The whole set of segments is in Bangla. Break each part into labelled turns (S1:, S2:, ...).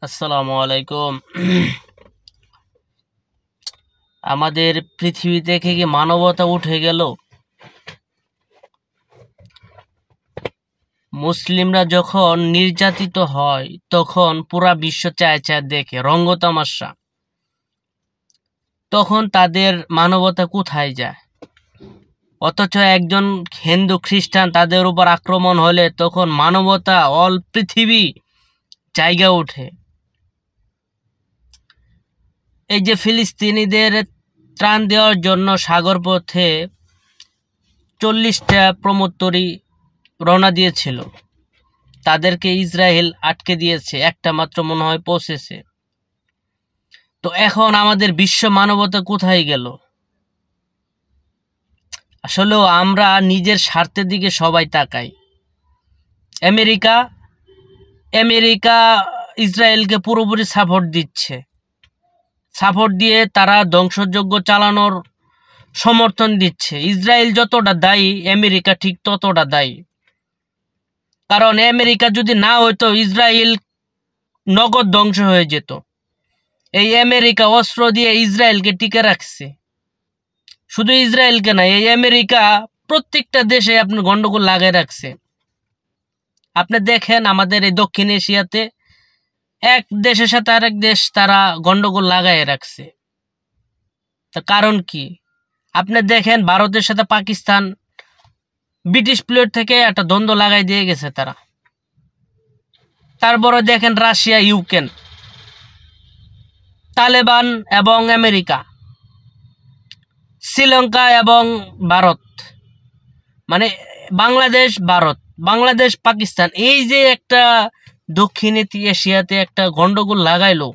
S1: আসসালামু আলাইকুম। আমাদের পৃথিবী থেকে কি মানবতা উঠে গেল? মুসলিমরা যখন নির্যাতিত হয় তখন পুরা বিশ্ব চায় চায় দেখে রঙ্গতামাশা। তখন তাদের মানবতা কোথায় যায়? অথচ একজন হিন্দু খ্রিস্টান তাদের উপর আক্রমণ হলে তখন মানবতা অল পৃথিবী জায়গা ওঠে। এই যে ফিলিস্তিনিদের ত্রাণ দেওয়ার জন্য সাগর পথে 40টা প্রমোত্তরী রওনা দিয়েছিল, তাদেরকে ইসরায়েল আটকে দিয়েছে, একটা মাত্র মনে হয় পৌঁছেছে। তো এখন আমাদের বিশ্ব মানবতা কোথায় গেল? আসলেও আমরা নিজের স্বার্থের দিকে সবাই তাকাই। আমেরিকা ইসরায়েলকে পুরোপুরি সাপোর্ট দিচ্ছে, সাপোর্ট দিয়ে তারা ধ্বংসযজ্ঞ চালানোর সমর্থন দিচ্ছে। ইসরায়েল যতটা দায়ী, আমেরিকা ঠিক ততটা দায়ী। কারণ আমেরিকা যদি না হইতো ইসরায়েল নগদ ধ্বংস হয়ে যেত। এই আমেরিকা অস্ত্র দিয়ে ইসরায়েলকে টিকে রাখছে। শুধু ইসরায়েলকে না, এই আমেরিকা প্রত্যেকটা দেশে আপনি গন্ডগোল লাগাই রাখছে। আপনি দেখেন আমাদের এই দক্ষিণ এশিয়াতে এক দেশের সাথে আরেক দেশ তারা গন্ডগোল লাগাই রাখছে। তার কারণ কি? আপনি দেখেন ভারতের সাথে পাকিস্তান ব্রিটিশ প্লেট থেকে একটা দ্বন্দ্ব লাগাই দিয়ে গেছে তারা। তারপরে দেখেন রাশিয়া, ইউক্রেন, তালেবান এবং আমেরিকা, শ্রীলঙ্কা এবং ভারত, মানে বাংলাদেশ, ভারত, বাংলাদেশ, পাকিস্তান, এই যে একটা দক্ষিণ এশিয়াতে একটা গন্ডগোল লাগাইলো।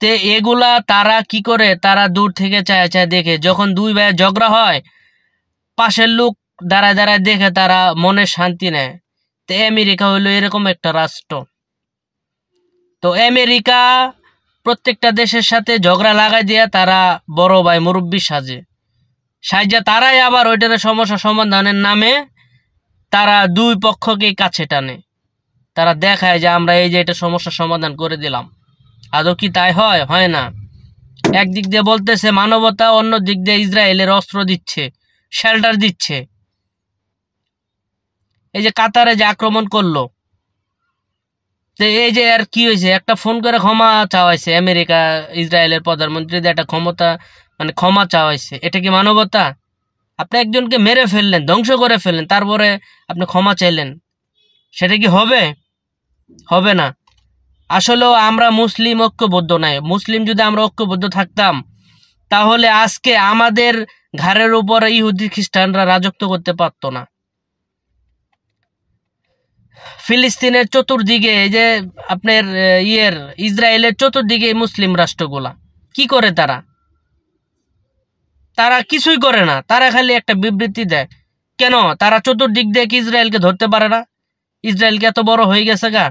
S1: তে এগুলা তারা কি করে? তারা দূর থেকে চায় চায় দেখে। যখন দুই ভাইয়ের ঝগড়া হয়, পাশের লোক দাঁড়ায় দাঁড়ায় দেখে, তারা মনে শান্তি নেয়। তো আমেরিকা হইলো এরকম একটা রাষ্ট্র। তো আমেরিকা প্রত্যেকটা দেশের সাথে ঝগড়া লাগাই দিয়ে তারা বড় ভাই মুরব্বী সাহায্য তারাই আবার ওইটার সমস্যা সমাধানের নামে তারা দুই পক্ষকে কাছে টানে। তারা দেখায় যে আমরা এই যে এটা সমস্যা সমাধান করে দিলাম। আদৌ কি তাই হয়? হয় না। একদিক দিয়ে বলতেছে মানবতা, অন্য দিক দিয়ে ইসরায়েলের অস্ত্র দিচ্ছে, শেল্টার দিচ্ছে। এই যে কাতারে যে আক্রমণ করলো, তো এই যে আর কি হয়েছে? একটা ফোন করে ক্ষমা চাওয়াইছে আমেরিকা, ইসরায়েলের প্রধানমন্ত্রী একটা ক্ষমা চাওয়াইছে। এটা কি মানবতা? আপনি একজনকে মেরে ফেললেন, ধ্বংস করে ফেললেন, তারপরে আপনি ক্ষমা চাইলেন, সেটা কি হবে? হবে না। আসলেও আমরা মুসলিম ঐক্যবদ্ধ নাই। মুসলিম যদি আমরা ঐক্যবদ্ধ থাকতাম, তাহলে আজকে আমাদের ঘাড়ের উপর ইহুদি খ্রিস্টানরা রাজত্ব করতে পারতো না। ফিলিস্তিনের চতুর্দিকে, এই যে আপনার ইসরায়েলের চতুর্দিকে মুসলিম রাষ্ট্রগুলা কি করে? তারা কিছুই করে না। তারা খালি একটা বিবৃতি দেয়। কেন? তারা চতুর্দিক দিয়ে কি ইসরায়েলকে ধরতে পারে না? ইসরায়েলকে এত বড় হয়ে গেছে গা।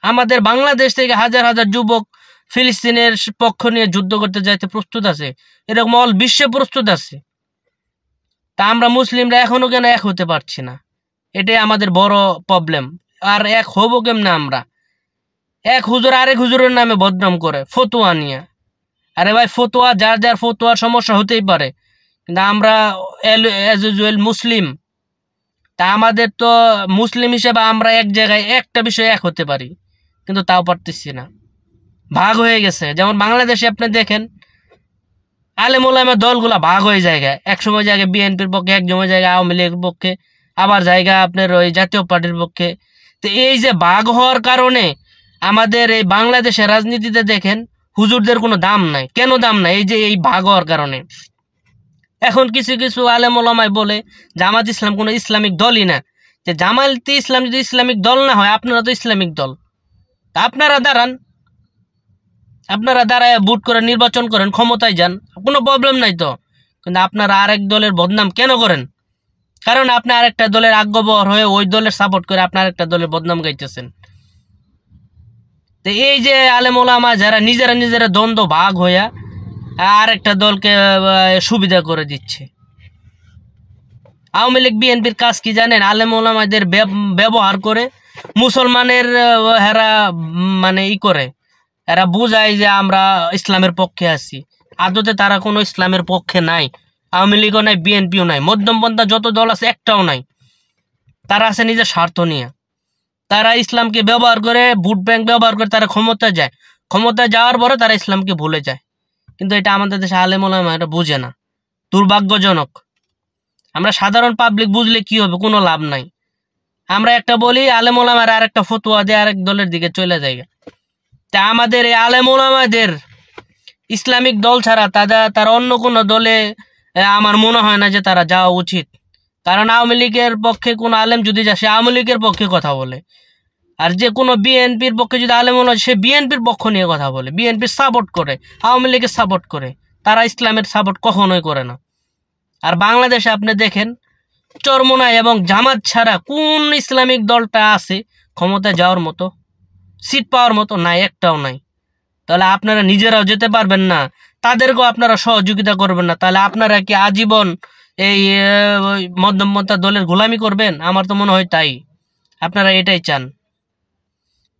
S1: আমাদের বাংলাদেশ থেকে হাজার হাজার যুবক ফিলিস্তিনের পক্ষ নিয়ে যুদ্ধ করতে যাইতে প্রস্তুত আছে, এরকম অল বিশ্বে প্রস্তুত আছে। তা আমরা মুসলিমরা এখনো কেন এক হতে পারছি না? এটাই আমাদের বড় প্রবলেম। আর এক হবো কেমনে আমরা? এক হুজুর আরেক হুজুরের নামে বদনাম করে ফতোয়া নিয়ে। আরে ভাই, ফতোয়া যার যার ফতোয়ার সমস্যা হতেই পারে, কিন্তু আমরা এজ ইউজুয়াল মুসলিম। তা আমাদের তো মুসলিম হিসেবে আমরা এক জায়গায় একটা বিষয়ে এক হতে পারি, কিন্তু তাও পারতেছি না। ভাগ হয়ে গেছে। যেমন বাংলাদেশে আপনি দেখেন আলেম ওলামার দলগুলা ভাগ হয়ে জায়গায়, এক সময় জায়গায় বিএনপির পক্ষে, এক সময় জায়গায় আওয়ামী লীগের পক্ষে, আবার জায়গা আপনার ওই জাতীয় পার্টির পক্ষে। তো এই যে ভাগ হওয়ার কারণে আমাদের এই বাংলাদেশের রাজনীতিতে দেখেন হুজুরদের কোনো দাম নাই। কেন দাম নাই? এই যে এই ভাগ হওয়ার কারণে। এখন কিছু কিছু আলেম ওলামায় বলে জামাত ইসলাম কোনো ইসলামিক দলই না। যে জামায়াতে ইসলাম যদি ইসলামিক দল না হয়, আপনারা তো ইসলামিক দল, তা আপনারা দাঁড়ায় ভোট করে নির্বাচন করেন, ক্ষমতায় যান, কোনো প্রবলেম নাই তো। কিন্তু আপনারা আরেক দলের বদনাম কেন করেন? কারণ আপনি আরেকটা দলের আজ্ঞাবহ হয়ে ওই দলের সাপোর্ট করে আপনি আরেকটা দলের বদনাম গাইতেছেন। তো এই যে আলেম ওলামা যারা নিজেরা দ্বন্দ্ব ভাগ হইয়া আরেকটা দলকে সুবিধা করে দিচ্ছে। আওয়ামী লীগ বিএনপির কাজ কি জানেন? আলেম ওলামাদের ব্যবহার করে মুসলমানের এরা মানে করে এরা বুঝায় যে আমরা ইসলামের পক্ষে আছি, আদতে তারা কোনো ইসলামের পক্ষে নাই। আওয়ামী লীগও নাই, বিএনপিও নাই, মধ্যমপন্থা যত দল আছে একটাও নাই। তারা আছে নিজের স্বার্থ নিয়ে। তারা ইসলামকে ব্যবহার করে, ভোট ব্যাংক ব্যবহার করে তারা ক্ষমতায় যায়। ক্ষমতায় যাওয়ার পরে তারা ইসলামকে ভুলে যায়। কিন্তু এটা আমাদের দেশে আলেম ওলামা এটা বুঝে না, দুর্ভাগ্যজনক। আমরা সাধারণ পাবলিক বুঝলে কি হবে, কোনো লাভ নাই। আমরা একটা বলি, আলেম ওলামার আর একটা ফতোয়া দিয়ে আরেক দলের দিকে চলে যায়। তা আমাদের এই আলেম ওলামাদের ইসলামিক দল ছাড়া তারা অন্য কোনো দলে আমার মনে হয় না যে তারা যাওয়া উচিত। কারণ আওয়ামী লীগের পক্ষে কোনো আলেম যদি যায়, সে আওয়ামী লীগের পক্ষে কথা বলে। আর যে কোনো বিএনপির পক্ষে যদি আলেম হয়, সে বিএনপির পক্ষ নিয়ে কথা বলে, বিএনপির সাপোর্ট করে, আওয়ামী লীগের সাপোর্ট করে। তারা ইসলামের সাপোর্ট কখনোই করে না। আর বাংলাদেশে আপনি দেখেন, চরমোনাই এবং জামাত ছাড়া কোন ইসলামিক দলটা আছে ক্ষমতায় যাওয়ার মতো, সিট পাওয়ার মতো? নাই, একটাও নাই। তাহলে আপনারা নিজেরাও যেতে পারবেন না, তাদেরকেও আপনারা সহযোগিতা করবেন না, তাহলে আপনারা কি আজীবন এই মধ্যমপন্থা দলের গোলামি করবেন? আমার তো মনে হয় তাই, আপনারা এটাই চান।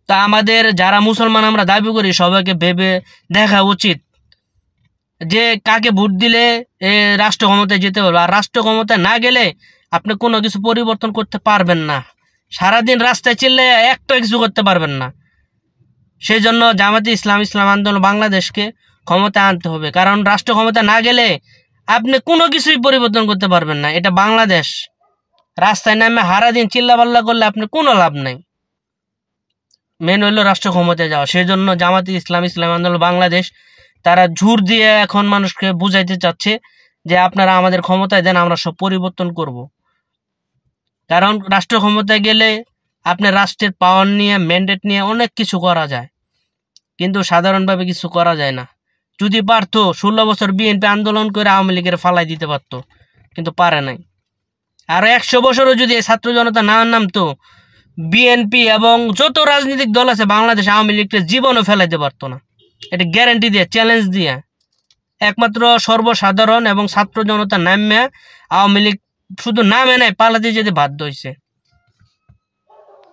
S1: তা আমাদের যারা মুসলমান আমরা দাবি করি, সবাইকে ভেবে দেখা উচিত যে কাকে ভোট দিলে রাষ্ট্র ক্ষমতায় যেতে পারবে। আর রাষ্ট্র ক্ষমতায় না গেলে আপনি কোনো কিছু পরিবর্তন করতে পারবেন না। সারাদিন রাস্তায় চিল্লে একটা কিছু করতে পারবেন না। সেই জন্য জামাতে ইসলাম আন্দোলন বাংলাদেশকে ক্ষমতা আনতে হবে। কারণ রাষ্ট্র ক্ষমতা না গেলে আপনি কোনো কিছুই পরিবর্তন করতে পারবেন না। এটা বাংলাদেশ। রাস্তায় নামে সারাদিন চিল্লাপাল্লা করলে আপনি কোনো লাভ নাই। মেন হইল রাষ্ট্র ক্ষমতায় যাওয়া। সেই জন্য জামাতে ইসলাম আন্দোলন বাংলাদেশ তারা জোর দিয়ে এখন মানুষকে বুঝাইতে চাচ্ছে যে আপনারা আমাদের ক্ষমতায় দেন, আমরা সব পরিবর্তন করব। কারণ রাষ্ট্র ক্ষমতায় গেলে আপনি রাষ্ট্রের পাওয়ার নিয়ে, ম্যান্ডেট নিয়ে অনেক কিছু করা যায়, কিন্তু সাধারণভাবে কিছু করা যায় না। যদি পারতো 16 বছর বিএনপি আন্দোলন করে আওয়ামী লীগের ফালাই দিতে পারতো, কিন্তু পারে নাই। আর 100 বছরও যদি ছাত্র জনতা না নামতো, বিএনপি এবং যত রাজনৈতিক দল আছে বাংলাদেশ আওয়ামী লীগকে জীবনও ফেলাইতে পারতো না। এটা গ্যারান্টি দিয়ে, চ্যালেঞ্জ দিয়ে। একমাত্র সর্বসাধারণ এবং ছাত্র জনতা নামে আওয়ামী লীগ শুধু নামে নাই, পালাতে যেতে বাধ্য হয়েছে।